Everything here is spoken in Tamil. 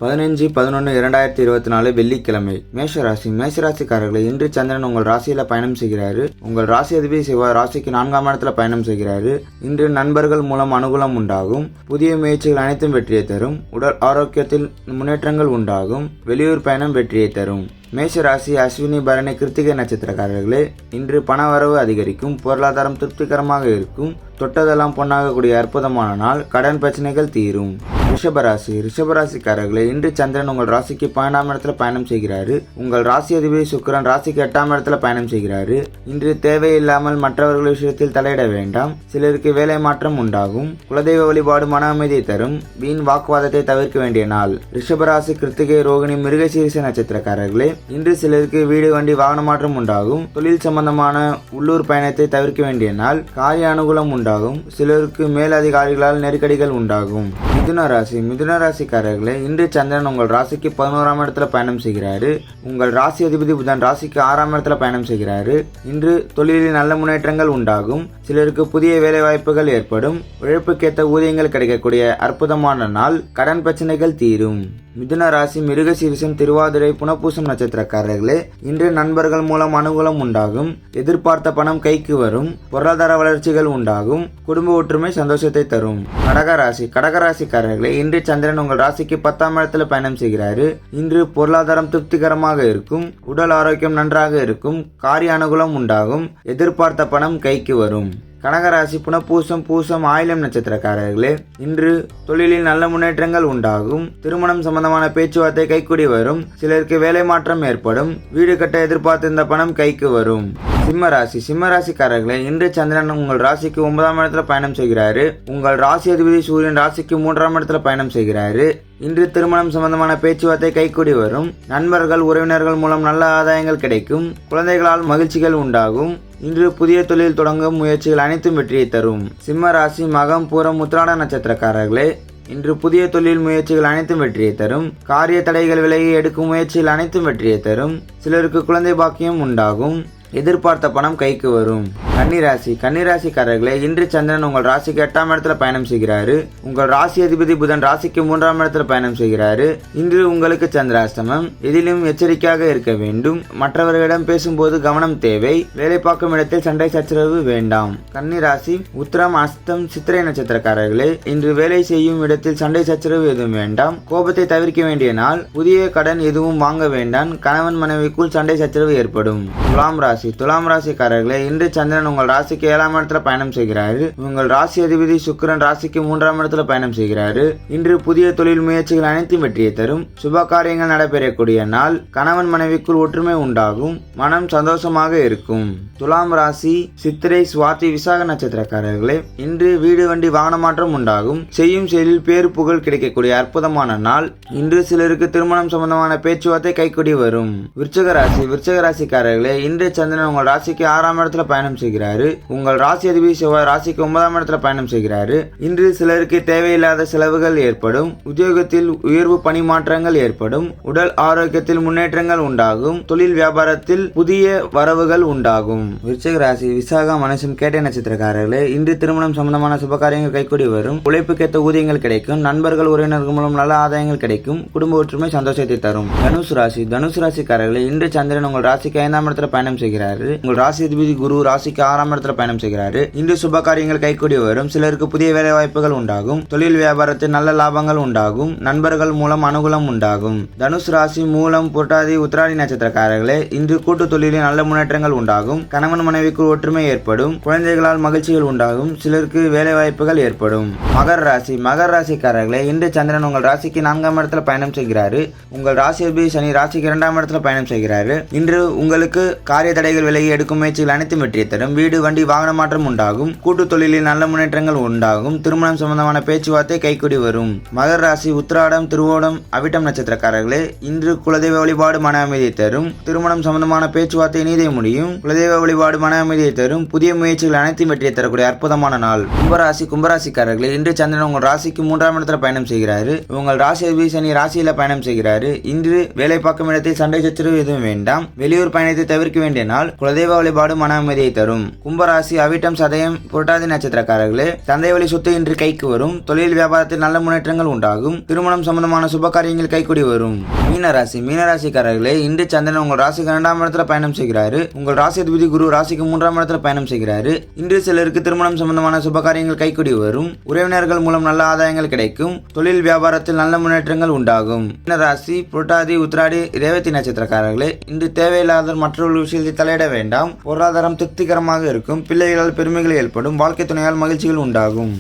15/11/2024 வெள்ளிக்கிழமை. மேஷராசிக்காரர்களை இன்று சந்திரன் உங்கள் ராசியில பயணம் செய்கிறாரு. உங்கள் ராசி அதிபதி செவ்வாய் ராசிக்கு 4ஆம் இடத்துல பயணம் செய்கிறாரு. இன்று நண்பர்கள் மூலம் அனுகூலம் உண்டாகும். புதிய முயற்சிகள் அனைத்தும் வெற்றியை தரும். உடல் ஆரோக்கியத்தில் முன்னேற்றங்கள் உண்டாகும். வெளியூர் பயணம் வெற்றியை தரும். மேஷராசி அஸ்வினி பரணி கிருத்திகை நட்சத்திரக்காரர்களே, இன்று பண வரவு அதிகரிக்கும். பொருளாதாரம் திருப்திகரமாக இருக்கும். தொட்டதெல்லாம் பொன்னாகக்கூடிய அற்புதமான நாள். கடன் பிரச்சனைகள் தீரும். ரிஷபராசிக்காரர்களே, இன்று சந்திரன் உங்கள் ராசிக்கு 12ஆம் இடத்துல பயணம் செய்கிறாரு. உங்கள் ராசி அதிபதி சுக்கிரன் ராசிக்கு 8ஆம் இடத்துல பயணம் செய்கிறாரு. இன்று தேவையில்லாமல் மற்றவர்கள் விஷயத்தில் தலையிட வேண்டாம். சிலருக்கு வேலை மாற்றம் உண்டாகும். குலதெய்வ வழிபாடு மன அமைதியை தரும். வீண் வாக்குவாதத்தை தவிர்க்க வேண்டிய நாள். ரிஷபராசி கிருத்திகை ரோகிணி மிருகசீரிஷ நட்சத்திரக்காரர்களே, இன்று சிலருக்கு வீடு வண்டி வாகன மாற்றம் உண்டாகும். தொழில் சம்பந்தமான உள்ளூர் பயணத்தை தவிர்க்க வேண்டிய நாள். காரிய அனுகூலம் உண்டாகும். சிலருக்கு மேலதிகாரிகளால் நெருக்கடிகள் உண்டாகும். மிதுன ராசிக்காரர்களே, இன்று சந்திரன் உங்கள் ராசிக்கு 11ஆம் இடத்துல பயணம் செய்கிறாரு. உங்கள் ராசி அதிபதி புதன் ராசிக்கு 6ஆம் இடத்துல பயணம் செய்கிறாரு. இன்று தொழிலில் நல்ல முன்னேற்றங்கள் உண்டாகும். சிலருக்கு புதிய வேலை வாய்ப்புகள் ஏற்படும். உழைப்புக்கேற்ற ஊதியங்கள் கிடைக்கக்கூடிய அற்புதமான நாள். கடன் பிரச்சனைகள் தீரும். மிதுன ராசி மிருகசீரிஷம் திருவாதிரை புனப்பூசம் நட்சத்திரக்காரர்களே, இன்று நண்பர்கள் மூலம் அனுகூலம் உண்டாகும். எதிர்பார்த்த பணம் கைக்கு வரும். பொருளாதார வளர்ச்சிகள் உண்டாகும். குடும்ப ஒற்றுமை சந்தோஷத்தை தரும். கடகராசிக்காரர்களே, இன்று சந்திரன் உங்கள் ராசிக்கு 10ஆம் இடத்துல பயணம் செய்கிறாரு. இன்று பொருளாதாரம் திருப்திகரமாக இருக்கும். உடல் ஆரோக்கியம் நன்றாக இருக்கும். காரிய அனுகூலம் உண்டாகும். எதிர்பார்த்த பணம் கைக்கு வரும். கடகராசி பூசம் ஆயிலம் நட்சத்திரக்காரர்களே, இன்று தொழிலில் நல்ல முன்னேற்றங்கள் உண்டாகும். திருமணம் சம்பந்தமான பேச்சுவார்த்தை கைக்கூடி வரும். சிலருக்கு வேலை மாற்றம் ஏற்படும். வீடு கட்ட எதிர்பார்த்திருந்த பணம் கைக்கு வரும். சிம்மராசிக்காரர்களே, இன்று சந்திரன் உங்கள் ராசிக்கு 9ஆம் இடத்துல பயணம் செய்கிறாரு. உங்கள் ராசி அதிபதி சூரியன் ராசிக்கு 3ஆம் இடத்துல பயணம் செய்கிறாரு. இன்று திருமணம் சம்பந்தமான பேச்சுவார்த்தை கைக்கூடி வரும். நண்பர்கள் உறவினர்கள் மூலம் நல்ல ஆதாயங்கள் கிடைக்கும். குழந்தைகளால் மகிழ்ச்சிகள் உண்டாகும். இன்று புதிய தொழில் தொடங்கும் முயற்சிகள் அனைத்தும் வெற்றியை தரும். சிம்ம ராசி மகம் பூரம் உத்திராட நட்சத்திரக்காரர்களே, இன்று புதிய தொழில் முயற்சிகள் அனைத்தும் வெற்றியை தரும். காரிய தடைகள் விலகி எடுக்கும் முயற்சிகள் அனைத்தும் வெற்றியை தரும். சிலருக்கு குழந்தை பாக்கியம் உண்டாகும். எதிர்பார்த்த பணம் கைக்கு வரும். கன்னிராசிக்காரர்களே, இன்று சந்திரன் உங்கள் ராசிக்கு 8ஆம் இடத்துல பயணம் செய்கிறாரு. உங்கள் ராசி அதிபதி புதன் ராசிக்கு 3ஆம் இடத்துல பயணம் செய்கிறாரு. இன்று உங்களுக்கு சந்திராஷ்டமம். எதிலும் எச்சரிக்கையாக இருக்க வேண்டும். மற்றவர்களிடம் பேசும்போது கவனம் தேவை. வேலை பார்க்கும் இடத்தில் சண்டை சச்சரவு வேண்டாம். கன்னிராசி உத்திரம் அஸ்தம் சித்திரை நட்சத்திரக்காரர்களே, இன்று வேலை செய்யும் இடத்தில் சண்டை சச்சரவு எதுவும் வேண்டாம். கோபத்தை தவிர்க்க வேண்டிய நாள். புதிய கடன் எதுவும் வாங்க வேண்டாம். கணவன் மனைவிக்குள் சண்டை சச்சரவு ஏற்படும். துலாம் ராசிக்காரர்களே, இன்று சந்திரன் உங்கள் ராசிக்கு 7ஆம் இடத்துல பயணம் செய்கிறாரு. உங்கள் ராசி அதிபதி சுக்கிரன் ராசிக்கு 3ஆம் இடத்துல பயணம் செய்கிறாரு. இன்று புதிய தொழில் முயற்சிகள் அனைத்தும் வெற்றியை தரும். சுப காரியங்கள் நடைபெறக்கூடிய நாள். கணவன் மனைவிக்குள் ஒற்றுமை உண்டாகும். மனம் சந்தோஷமாக இருக்கும். துலாம் ராசி சித்திரை சுவாதி விசாக நட்சத்திரக்காரர்களே, இன்று வீடு வண்டி வாகன மாற்றம் உண்டாகும். செய்யும் செயலில் பேரு புகழ் கிடைக்கக்கூடிய அற்புதமான நாள். இன்று சிலருக்கு திருமணம் சம்பந்தமான பேச்சுவார்த்தை கைக்கூடி வரும். விருச்சக ராசிக்காரர்களே, இன்று சந்திரன் உங்கள் ராசிக்கு 6ஆம் இடத்துல பயணம் செய்கிறாரு. உங்கள் ராசி அதிபதி செவ்வாய் ராசிக்கு 9ஆம் இடத்துல பயணம் செய்கிறாரு. இன்று சிலருக்கு தேவையில்லாத செலவுகள் ஏற்படும். உத்தியோகத்தில் உயர்வு பணி மாற்றங்கள் ஏற்படும். உடல் ஆரோக்கியத்தில் முன்னேற்றங்கள் உண்டாகும். தொழில் வியாபாரத்தில் புதிய வரவுகள் உண்டாகும். விருச்சிக ராசி விசாகம் மனுஷம் கேட்டை நட்சத்திரக்காரர்களே, இன்று திருமணம் சம்பந்தமான சுபகாரியங்கள் கைக்கூடி வரும். உழைப்புக்கேற்ற ஊதியங்கள் கிடைக்கும். நண்பர்கள் உறவினர்கள் மூலம் நல்ல ஆதாயங்கள் கிடைக்கும். குடும்ப ஒற்றுமை சந்தோஷத்தை தரும். தனுசு ராசிக்காரர்களே, இன்று சந்திரன் உங்கள் ராசிக்கு 5ஆம் இடத்துல பயணம் செய்கிறாரு. உங்கள் ராசி அதிபதி குரு ராசிக்கு 6ஆம் இடத்துல பயணம் செய்கிறாரு. இன்று சுப காரியங்கள் கைக்கூடி வரும். சிலருக்கு புதிய வேலை வாய்ப்புகள் உண்டாகும். தொழில் வியாபாரத்தில் நல்ல லாபங்கள் உண்டாகும். நண்பர்கள் மூலம் அனுகூலம் உண்டாகும். தனுசு ராசி மூலம் புரட்டாதி உத்திராடி நட்சத்திரக்காரர்களே, இன்று கூட்டு தொழிலில் நல்ல முன்னேற்றங்கள் உண்டாகும். கணவன் மனைவிக்குள் ஒற்றுமை ஏற்படும். குழந்தைகளால் மகிழ்ச்சிகள் உண்டாகும். சிலருக்கு வேலை வாய்ப்புகள் ஏற்படும். மகர ராசிக்காரர்களே, இன்று சந்திரன் உங்கள் ராசிக்கு 4ஆம் இடத்துல பயணம் செய்கிறாரு. உங்கள் ராசி அதிபதி சனி ராசிக்கு 2ஆம் இடத்துல பயணம் செய்கிறாரு. இன்று உங்களுக்கு காரிய தடைகள் விலகி எடுக்கும் முயற்சிகள் அனைத்தும் வெற்றியை தரும். வீடு வண்டி வாகன மாற்றம் உண்டாகும். கூட்டு தொழிலில் நல்ல முன்னேற்றங்கள் உண்டாகும். திருமணம் சம்பந்தமான பேச்சுவார்த்தை கைக்கூடி வரும். மகர ராசி உத்திராடம் திருவோணம் அவிட்டம் நட்சத்திரக்காரர்களே, இன்று குலதெய்வ வழிபாடு மன அமைதியை தரும். திருமணம் சம்பந்தமான பேச்சுவார்த்தை நீதே முடியும். குலதெய்வ வழிபாடு மன அமைதியை தரும். புதிய முயற்சிகள் அனைத்தும் வெற்றியை தரக்கூடிய அற்புதமான நாள். கும்பராசிக்காரர்களே, இன்று சந்திரன் உங்கள் ராசிக்கு 3ஆம் இடத்துல பயணம் செய்கிறாரு. உங்கள் ராசி அதிபதி சனி ராசியில பயணம் செய்கிறாரு. இன்று வேலை பார்க்கும் இடத்தில் சண்டை சச்சரவு எதுவும் வேண்டாம். வெளியூர் பயணத்தை தவிர்க்க வேண்டிய நாள். நாள். குலதெய்வ வழிபாடு மன அமைதியை தரும். கும்பராசி அவிட்டம் சதயம் புரட்டாதி நட்சத்திரக்காரர்களே, தந்தை வழி சொத்து இன்று கைக்கு வரும். தொழில் வியாபாரத்தில் நல்ல முன்னேற்றங்கள் உண்டாகும். திருமணம் சம்பந்தமான சுப காரியங்கள் கைக்கூடி வரும். மீனராசிக்காரர்களே, இன்று சந்திரன் உங்கள் ராசிக்கு 2ஆம் இடத்துல பயணம் செய்கிறாரு. உங்கள் ராசி அதிபதி குரு ராசிக்கு 3ஆம் இடத்துல பயணம் செய்கிறாரு. இன்று சிலருக்கு திருமணம் சம்பந்தமான சுப காரியங்கள் கைக்கூடி வரும். உறவினர்கள் மூலம் நல்ல ஆதாயங்கள் கிடைக்கும். தொழில் வியாபாரத்தில் நல்ல முன்னேற்றங்கள் உண்டாகும். மீனராசி புரட்டாதி உத்திராடி ரேவதி நட்சத்திரக்காரர்களே, இன்று தேவையில்லாத மற்றொரு விஷயத்தில் தலையிட வேண்டாம். பொருளாதாரம் திருப்திகரமாக இருக்கும். பிள்ளைகளால் பெருமைகள் ஏற்படும். வாழ்க்கை துணையால் மகிழ்ச்சிகள் உண்டாகும்.